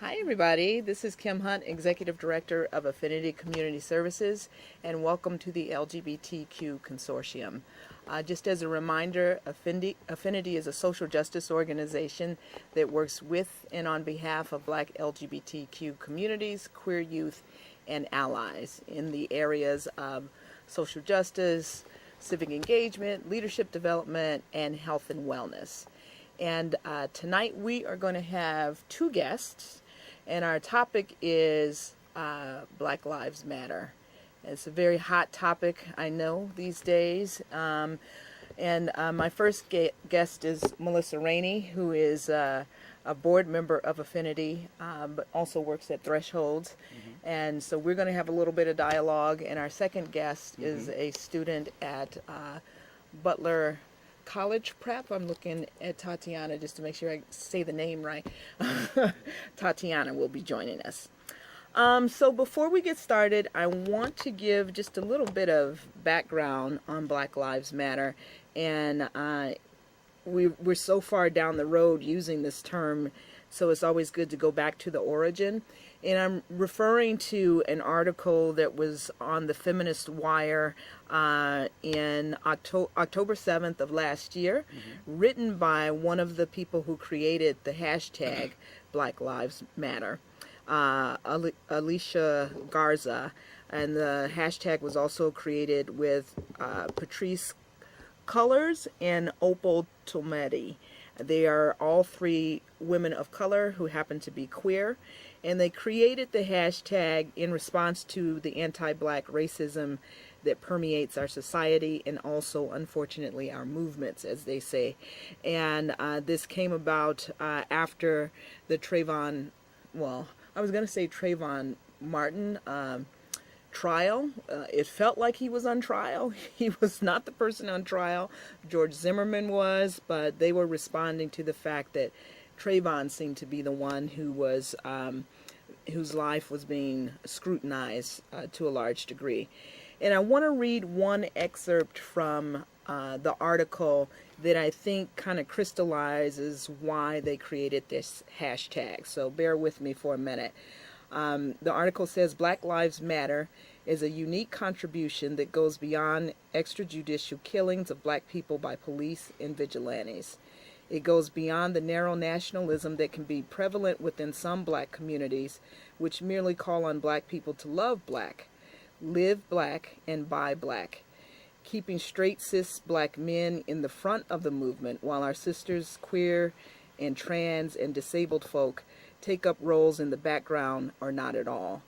Hi, everybody. This is Kim Hunt, Executive Director of Affinity Community Services, and welcome to the LGBTQ Consortium. Just as a reminder, Affinity is a social justice organization that works with and on behalf of Black LGBTQ communities, queer youth, and allies in the areas of social justice, civic engagement, leadership development, and health and wellness. And tonight we are going to have two guests, and our topic is Black Lives Matter. It's a very hot topic, I know, these days. And my first guest is Malissa Rainey, who is a board member of Affinity, but also works at Thresholds. And so we're going to have a little bit of dialogue. And our second guest is a student at Butler College prep. I'm looking at Tytiana just to make sure I say the name right. Tytiana will be joining us. So before we get started, I want to give just a little bit of background on Black Lives Matter. And we're so far down the road using this term, so it's always good to go back to the origin. And I'm referring to an article that was on the Feminist Wire in October 7th of last year, written by one of the people who created the hashtag Black Lives Matter, Alicia Garza. And the hashtag was also created with Patrice Cullors and Opal Tometi. They are all three women of color who happen to be queer, and they created the hashtag in response to the anti-Black racism that permeates our society and also, unfortunately, our movements, as they say. And this came about after the Trayvon Martin trial. It felt like he was on trial. He was not the person on trial. George Zimmerman was, but they were responding to the fact that Trayvon seemed to be the one who was whose life was being scrutinized to a large degree. And I want to read one excerpt from the article that I think kind of crystallizes why they created this hashtag. So bear with me for a minute. The article says, Black Lives Matter is a unique contribution that goes beyond extrajudicial killings of Black people by police and vigilantes. It goes beyond the narrow nationalism that can be prevalent within some Black communities, which merely call on Black people to love Black, live Black, and buy Black, keeping straight cis Black men in the front of the movement while our sisters, queer and trans and disabled folk, take up roles in the background or not at all.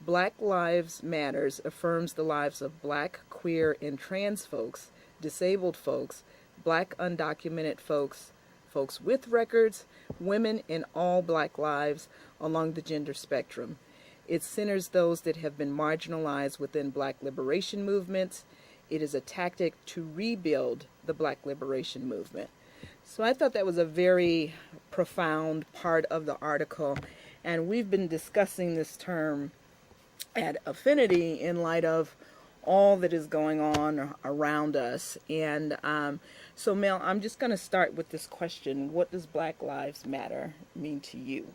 Black Lives Matters affirms the lives of Black, queer, and trans folks, disabled folks, Black undocumented folks, folks with records, women, and all Black lives along the gender spectrum. It centers those that have been marginalized within Black liberation movements. It is a tactic to rebuild the Black liberation movement. So I thought that was a very profound part of the article, and we've been discussing this term at Affinity in light of all that is going on around us. And so Mel, I'm just going to start with this question. What does Black Lives Matter mean to you?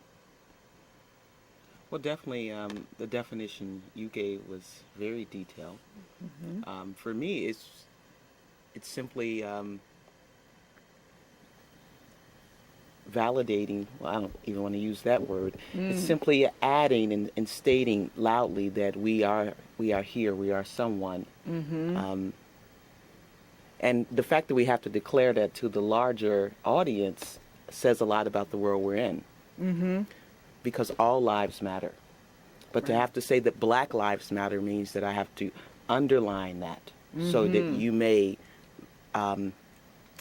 Well, definitely the definition you gave was very detailed. For me, it's simply validating. Well, I don't even want to use that word. It's simply adding and stating loudly that we are here, we are someone. And the fact that we have to declare that to the larger audience says a lot about the world we're in. Because all lives matter. But to have to say that Black Lives Matter means that I have to underline that so that you may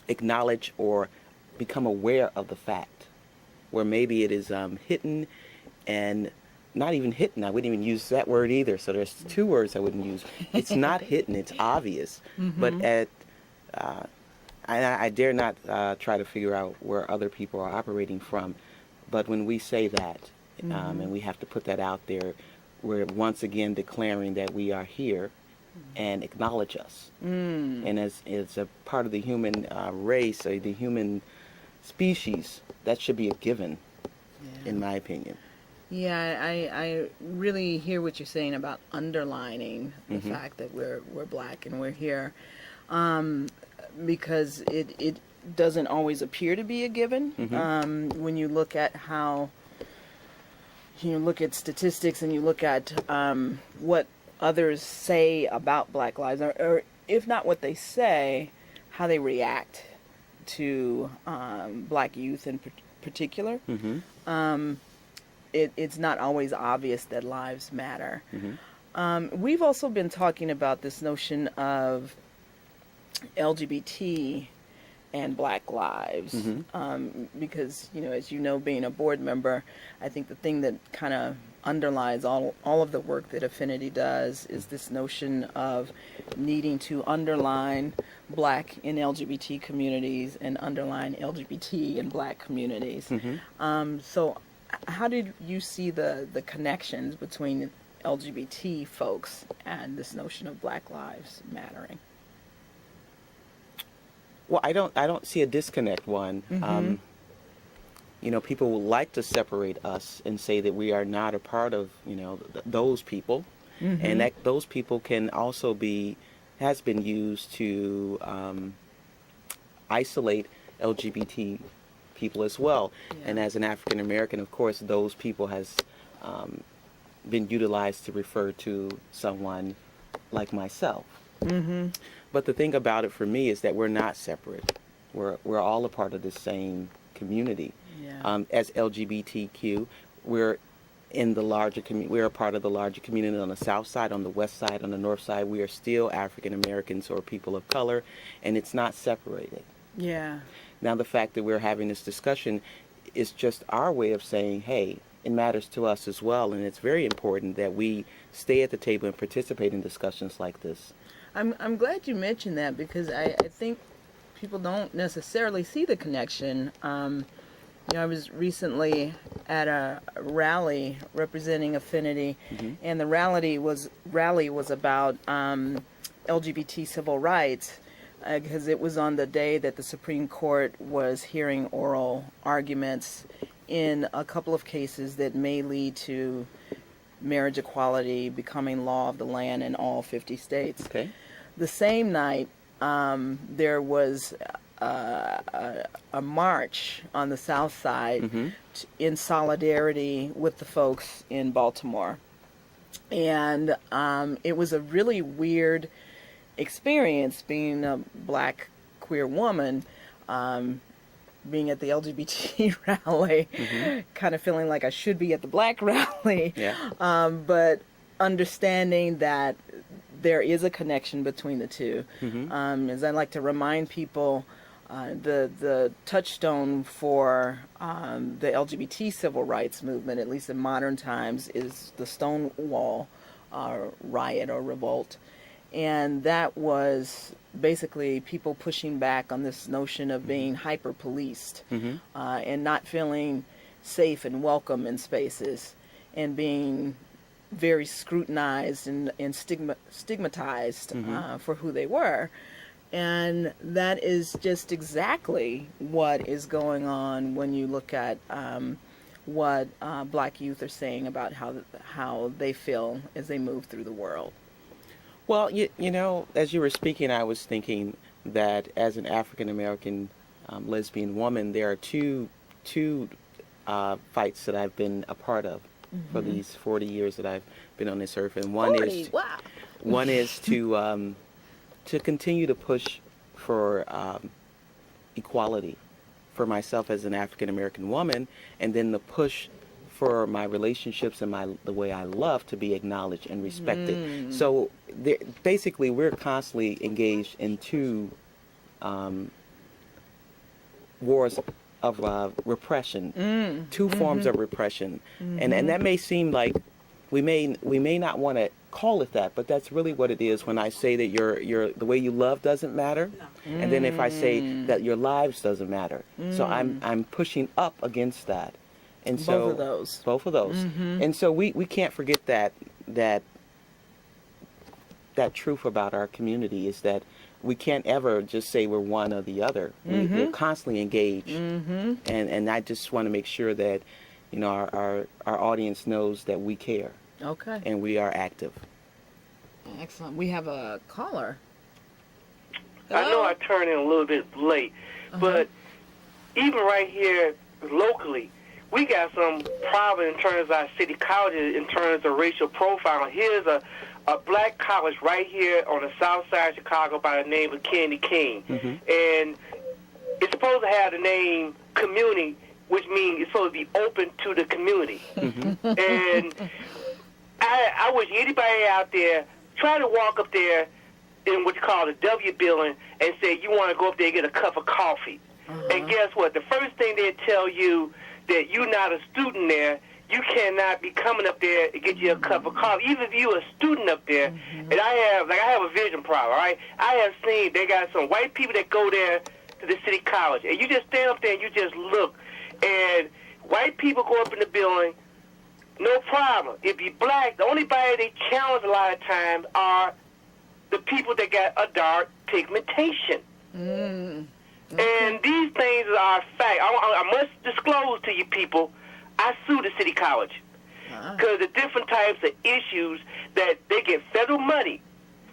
acknowledge or become aware of the fact, where maybe it is hidden and not even hidden. I wouldn't even use that word either. So there's two words I wouldn't use. It's not hidden, it's obvious. But I dare not try to figure out where other people are operating from. But when we say that, and we have to put that out there, we're once again declaring that we are here and acknowledge us. And as a part of the human race, or the human species, that should be a given, in my opinion. Yeah, I really hear what you're saying about underlining the fact that we're black and we're here, because it doesn't always appear to be a given. When you look at how you look at statistics and you look at what others say about Black lives, or if not what they say, how they react to Black youth in particular. It's not always obvious that lives matter. We've also been talking about this notion of LGBT and Black lives, because, as you know, being a board member, I think the thing that kind of underlies all of the work that Affinity does is this notion of needing to underline Black in LGBT communities and underline LGBT in Black communities. So how did you see the connections between LGBT folks and this notion of Black lives mattering? Well, I don't see a disconnect. One, people would like to separate us and say that we are not a part of, those people, and that those people can also has been used to isolate LGBT people as well. Yeah. And as an African American, of course, those people has been utilized to refer to someone like myself. But the thing about it for me is that we're not separate. We're all a part of the same community. Yeah. As LGBTQ, we're in the larger community. We're a part of the larger community on the south side, on the west side, on the north side. We are still African Americans or people of color, and it's not separated. Yeah. Now, the fact that we're having this discussion is just our way of saying, hey, it matters to us as well, and it's very important that we stay at the table and participate in discussions like this. I'm glad you mentioned that, because I think people don't necessarily see the connection. I was recently at a rally representing Affinity, and the rally was about LGBT civil rights, because it was on the day that the Supreme Court was hearing oral arguments in a couple of cases that may lead to marriage equality becoming law of the land in all 50 states. Okay. The same night, there was a march on the South Side in solidarity with the folks in Baltimore. And it was a really weird experience being a Black queer woman, being at the LGBT rally, kind of feeling like I should be at the Black rally, but understanding that there is a connection between the two. As I like to remind people, the touchstone for the LGBT civil rights movement, at least in modern times, is the Stonewall riot or revolt. And that was basically people pushing back on this notion of being hyper-policed and not feeling safe and welcome in spaces, and being very scrutinized and stigmatized for who they were. And that is just exactly what is going on when you look at what Black youth are saying about how they feel as they move through the world. Well, as you were speaking, I was thinking that as an African American lesbian woman, there are two fights that I've been a part of for these 40 years that I've been on this earth, and one is to continue to push for equality for myself as an African American woman, and then the push for my relationships and the way I love to be acknowledged and respected. So basically, we're constantly engaged in two wars of repression, two forms of repression, and that may seem like we may not want to call it that, but that's really what it is when I say that the way you love doesn't matter, and then if I say that your lives doesn't matter. So I'm pushing up against that. And so both of those. And so we can't forget that truth about our community is that we can't ever just say we're one or the other. We're constantly engaged. And I just want to make sure that our audience knows that we care Okay. and we are active. Excellent. We have a caller. I know I turned in a little bit late, but even right here locally, we got some problem in terms of our city colleges in terms of racial profiling. Here's a black college right here on the south side of Chicago by the name of Kennedy King. And it's supposed to have the name community, which means it's supposed to be open to the community. And I wish anybody out there try to walk up there in what you call the W building and say you want to go up there and get a cup of coffee. And guess what? The first thing they tell you that you're not a student there, you cannot be coming up there and get you a cup of coffee. Even if you're a student up there, and I have a vision problem, all right? I have seen they got some white people that go there to the city college, and you just stand up there and you just look, and white people go up in the building, no problem. If you're black, the only body they challenge a lot of times are the people that got a dark pigmentation. And these things are a fact. I must disclose to you people, I sue the city college because the different types of issues that they get federal money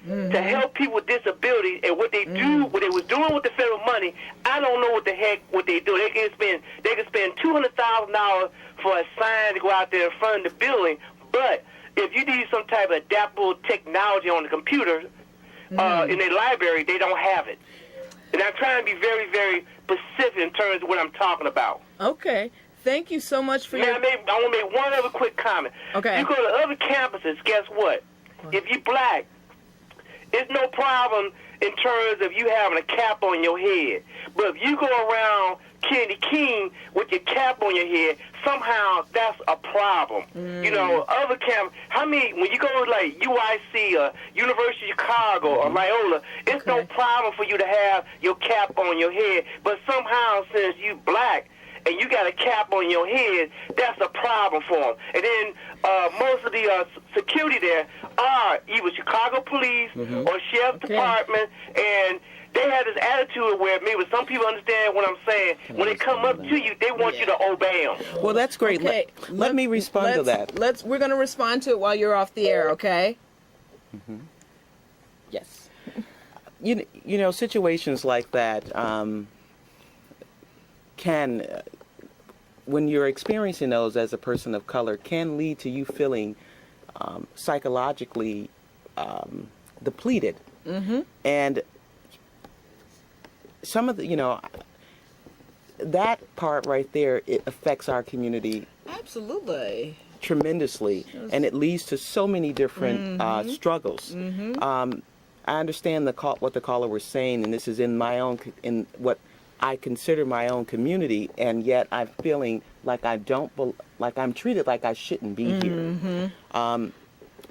to help people with disabilities, and what they do, what they was doing with the federal money, I don't know what the heck what they do. They can spend $200,000 for a sign to go out there in front of the building, but if you need some type of adaptable technology on the computer in their library, they don't have it. And I'm trying to be very, very specific in terms of what I'm talking about. Okay. Thank you so much for I want to make one other quick comment. Okay. You go to other campuses, guess what? If you're black, it's no problem in terms of you having a cap on your head. But if you go around Kennedy King with your cap on your head, somehow that's a problem. You know, other camp. When you go to like UIC or University of Chicago or Loyola, it's no problem for you to have your cap on your head. But somehow, since you black and you got a cap on your head, that's a problem for them. And then most of the security there are either Chicago Police or Sheriff's Department, and they have this attitude where maybe some people understand what I'm saying. When they come up to you, they want you to obey them. Well, that's great. Okay. Let me respond to that. We're going to respond to it while you're off the air, okay? Yes. You know, situations like that can, when you're experiencing those as a person of color, can lead to you feeling psychologically depleted. And some of the, that part right there, it affects our community Absolutely. tremendously, and it leads to so many different struggles. I understand what the caller was saying, and this is in what I consider my own community, and yet I'm feeling like I'm treated like I shouldn't be here.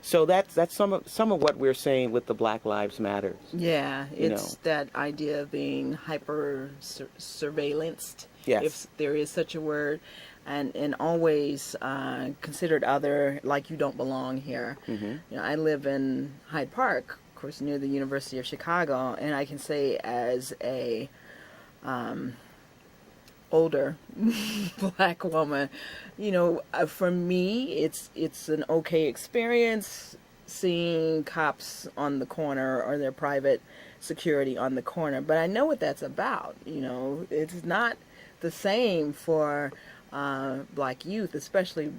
So that's some of what we're saying with the Black Lives Matter. Yeah, it's that idea of being hyper surveillanced, Yes. if there is such a word, and always considered other, like you don't belong here. I live in Hyde Park, of course, near the University of Chicago, and I can say as a older black woman, for me, it's an okay experience seeing cops on the corner or their private security on the corner. But I know what that's about. It's not the same for black youth, especially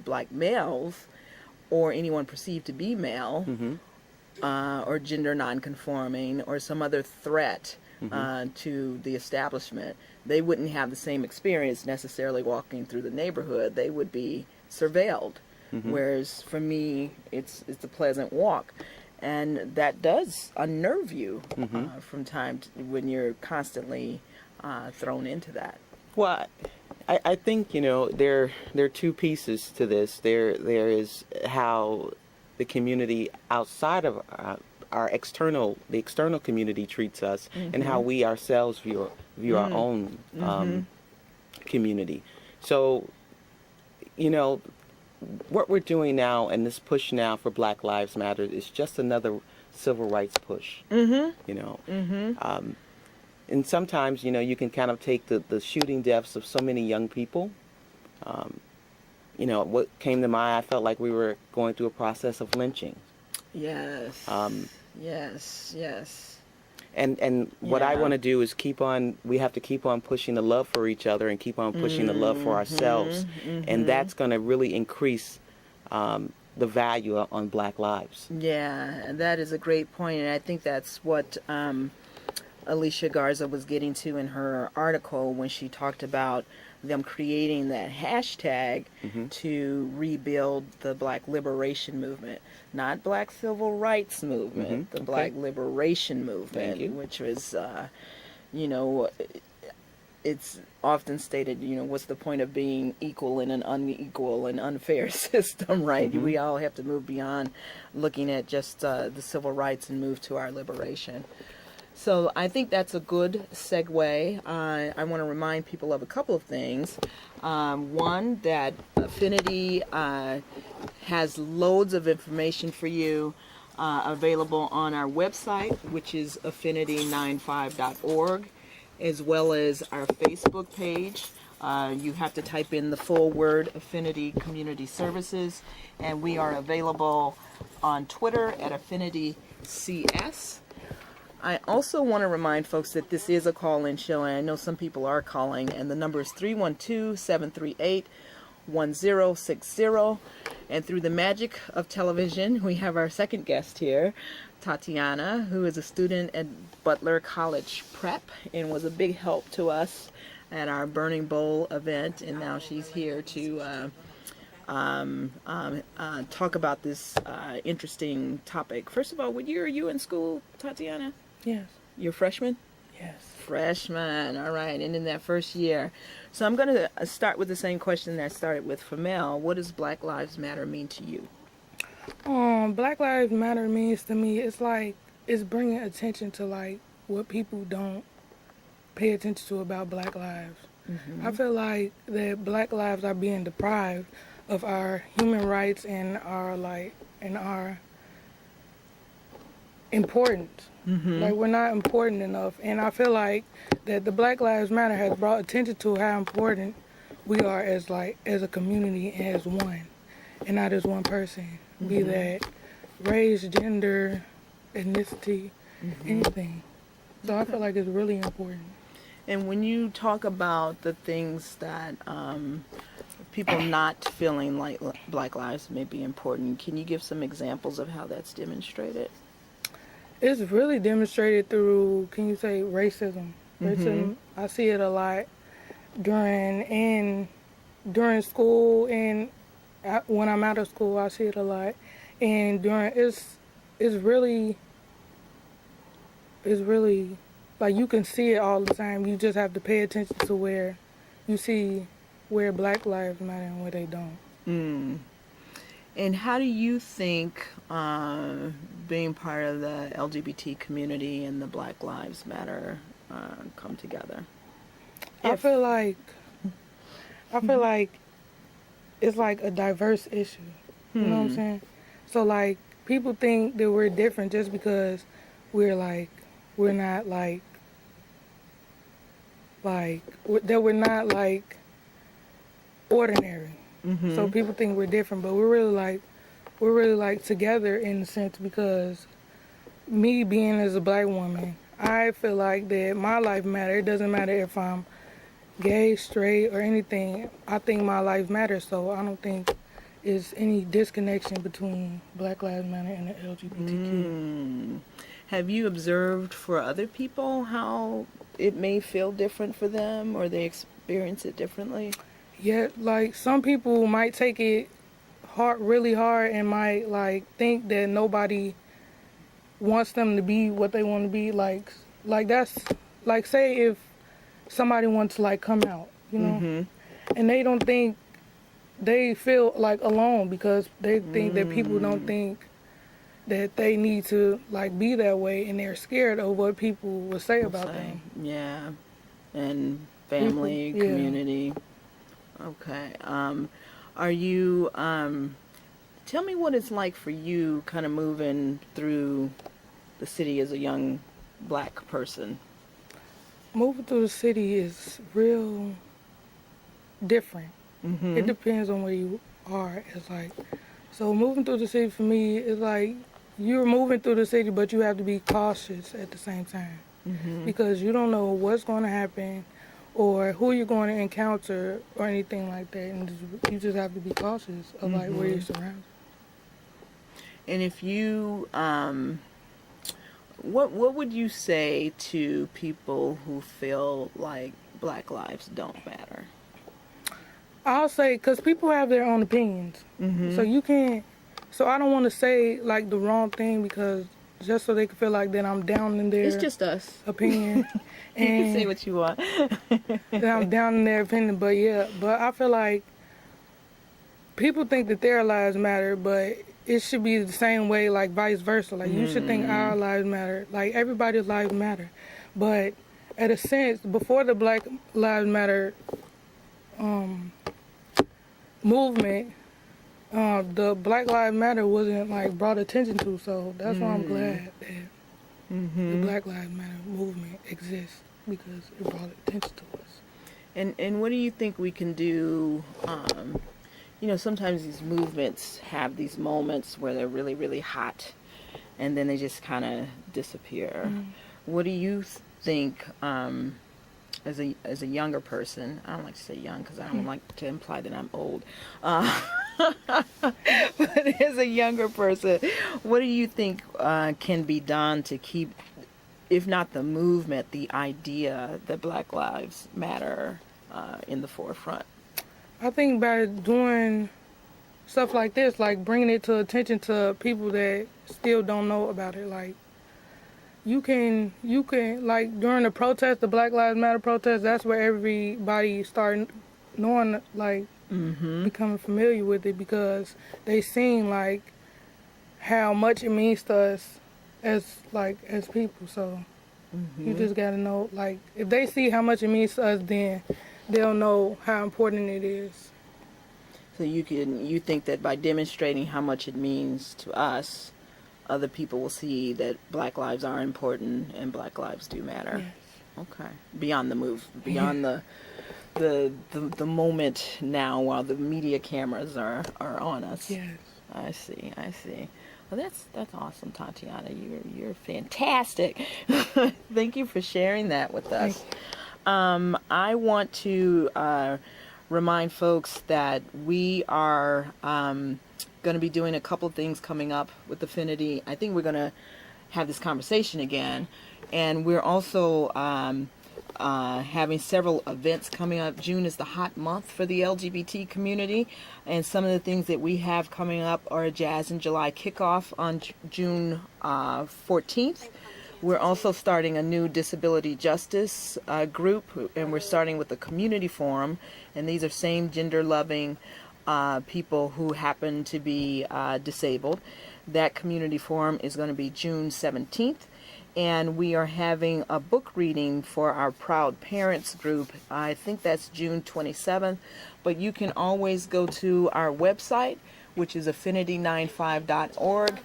black males or anyone perceived to be male or gender nonconforming or some other threat to the establishment. They wouldn't have the same experience necessarily walking through the neighborhood. They would be surveilled. Whereas for me, it's a pleasant walk. And that does unnerve you from time to when you're constantly thrown into that. Well, I think, there are two pieces to this. There is how the community outside of the external community treats us, and how we ourselves view our own community. So, what we're doing now and this push now for Black Lives Matter is just another civil rights push. And sometimes, you can kind of take the shooting deaths of so many young people You know, what came to mind, I felt like we were going through a process of lynching. Yes. Um, Yes. Yes. and what I Yeah. want to do is we have to keep on pushing the love for each other and keep on pushing the love for ourselves. And that's going to really increase the value on Black lives. Yeah, and that is a great point, and I think that's what Alicia Garza was getting to in her article when she talked about them creating that hashtag to rebuild the Black liberation movement, not Black civil rights movement, the Okay. Black liberation movement, Thank you. which was, you know, it's often stated, you know, what's the point of being equal in an unequal and unfair system, right? We all have to move beyond looking at just the civil rights and move to our liberation. So I think that's a good segue. I want to remind people of a couple of things. One, that Affinity has loads of information for you available on our website, which is affinity95.org, as well as our Facebook page. You have to type in the full word Affinity Community Services, and we are available on Twitter at Affinity CS. I also want to remind folks that this is a call-in show, and I know some people are calling, and the number is 312-738-1060. And through the magic of television, we have our second guest here, Tytiana, who is a student at Butler College Prep and was a big help to us at our Burning Bowl event, and now she's here to talk about this interesting topic. First of all, what year are you in school, Tytiana? Yes. You're a freshman? Yes. Freshman, all right. And in that first year. So I'm going to start with the same question that I started with for Mel. What does Black Lives Matter mean to you? Black Lives Matter means to me, it's like, it's bringing attention to like what people don't pay attention to about Black lives. I feel like that Black lives are being deprived of our human rights and our importance. Like, we're not important enough, and I feel like that the Black Lives Matter has brought attention to how important we are as a community and as one, and not as one person, be that race, gender, ethnicity, anything. So I feel like it's really important. And when you talk about the things that people not feeling like Black lives may be important, can you give some examples of how that's demonstrated? It's really demonstrated through, can you say, racism. Racism, I see it a lot during school, and when I'm out of school, I see it a lot. And it's really, like, you can see it all the time. You just have to pay attention to where you see where Black lives matter and where they don't. And how do you think being part of the LGBT community and the Black Lives Matter come together? I feel like it's like a diverse issue. You know what I'm saying? So like, people think that we're different just because we're not ordinary. So people think we're different, but we're really like together in a sense, because me being as a Black woman, I feel like that my life matters. It doesn't matter if I'm gay, straight, or anything. I think my life matters, so I don't think there's any disconnection between Black Lives Matter and the LGBTQ. Have you observed for other people how it may feel different for them, or they experience it differently? Yeah, like, some people might take it really hard and might like think that nobody wants them to be what they want to be. Like that's like, say if somebody wants to like come out, you know, and they don't think, they feel like alone because they think that people don't think that they need to like be that way, and they're scared of what people will say about them. Yeah, and family, People, yeah. community. Okay. Are you, tell me what it's like for you kind of moving through the city as a young Black person. Moving through the city is real different. It depends on where you are. It's like, so moving through the city for me is like you're moving through the city, but you have to be cautious at the same time because you don't know what's going to happen or who you're going to encounter or anything like that, and you just have to be cautious of like where you're surrounded. And if you, what would you say to people who feel like Black lives don't matter? I'll say, because people have their own opinions. So you can't, so I don't want to say like the wrong thing because just so they can feel like that I'm down in their It's just us. opinion. You can And say what you want. that I'm down in their opinion. But yeah, but I feel like people think that their lives matter, but it should be the same way, like vice versa. Like you should think our lives matter. Like everybody's lives matter. But at a sense, before the Black Lives Matter movement, the Black Lives Matter wasn't like brought attention to, so that's why I'm glad that the Black Lives Matter movement exists because it brought attention to us. And what do you think we can do? You know, sometimes these movements have these moments where they're really, really hot, and then they just kind of disappear. What do you think? As a younger person, I don't like to say young because I don't like to imply that I'm old. But as a younger person, what do you think can be done to keep, if not the movement, the idea that Black Lives Matter in the forefront? I think by doing stuff like this, like bringing it to attention to people that still don't know about it, like you can like during the protest, the Black Lives Matter protest, that's where everybody started knowing, like becoming familiar with it because they seen like how much it means to us as people. So you just gotta know, like if they see how much it means to us, then they'll know how important it is. So you think that by demonstrating how much it means to us, other people will see that Black lives are important and Black lives do matter. Yes. Okay. Beyond the moment now while the media cameras are on us. Yes. I see. Well, that's awesome, Tytiana. You're fantastic. Thank you for sharing that with us. I want to remind folks that we are going to be doing a couple of things coming up with Affinity. I think we're going to have this conversation again, and we're also having several events coming up. June is the hot month for the LGBT community, and some of the things that we have coming up are a Jazz in July kickoff on June 14th. We're also starting a new disability justice group, and we're starting with a community forum, and these are same gender loving people who happen to be disabled. That community forum is going to be June 17th. And we are having a book reading for our Proud Parents group. I think that's June 27th. But you can always go to our website, which is affinity95.org,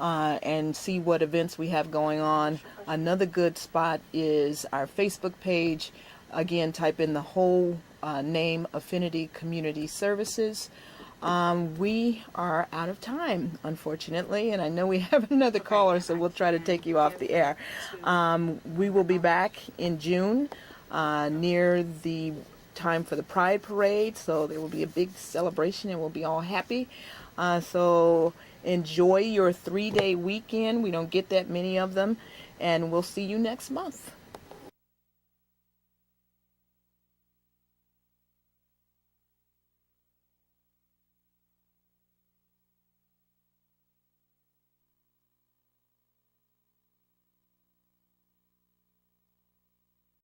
and see what events we have going on. Another good spot is our Facebook page. Again, type in the whole name, Affinity Community Services. We are out of time, unfortunately, and I know we have another caller, so we'll try to take you off the air. We will be back in June near the time for the Pride Parade, so there will be a big celebration and we'll be all happy. So enjoy your 3-day weekend. We don't get that many of them, and we'll see you next month.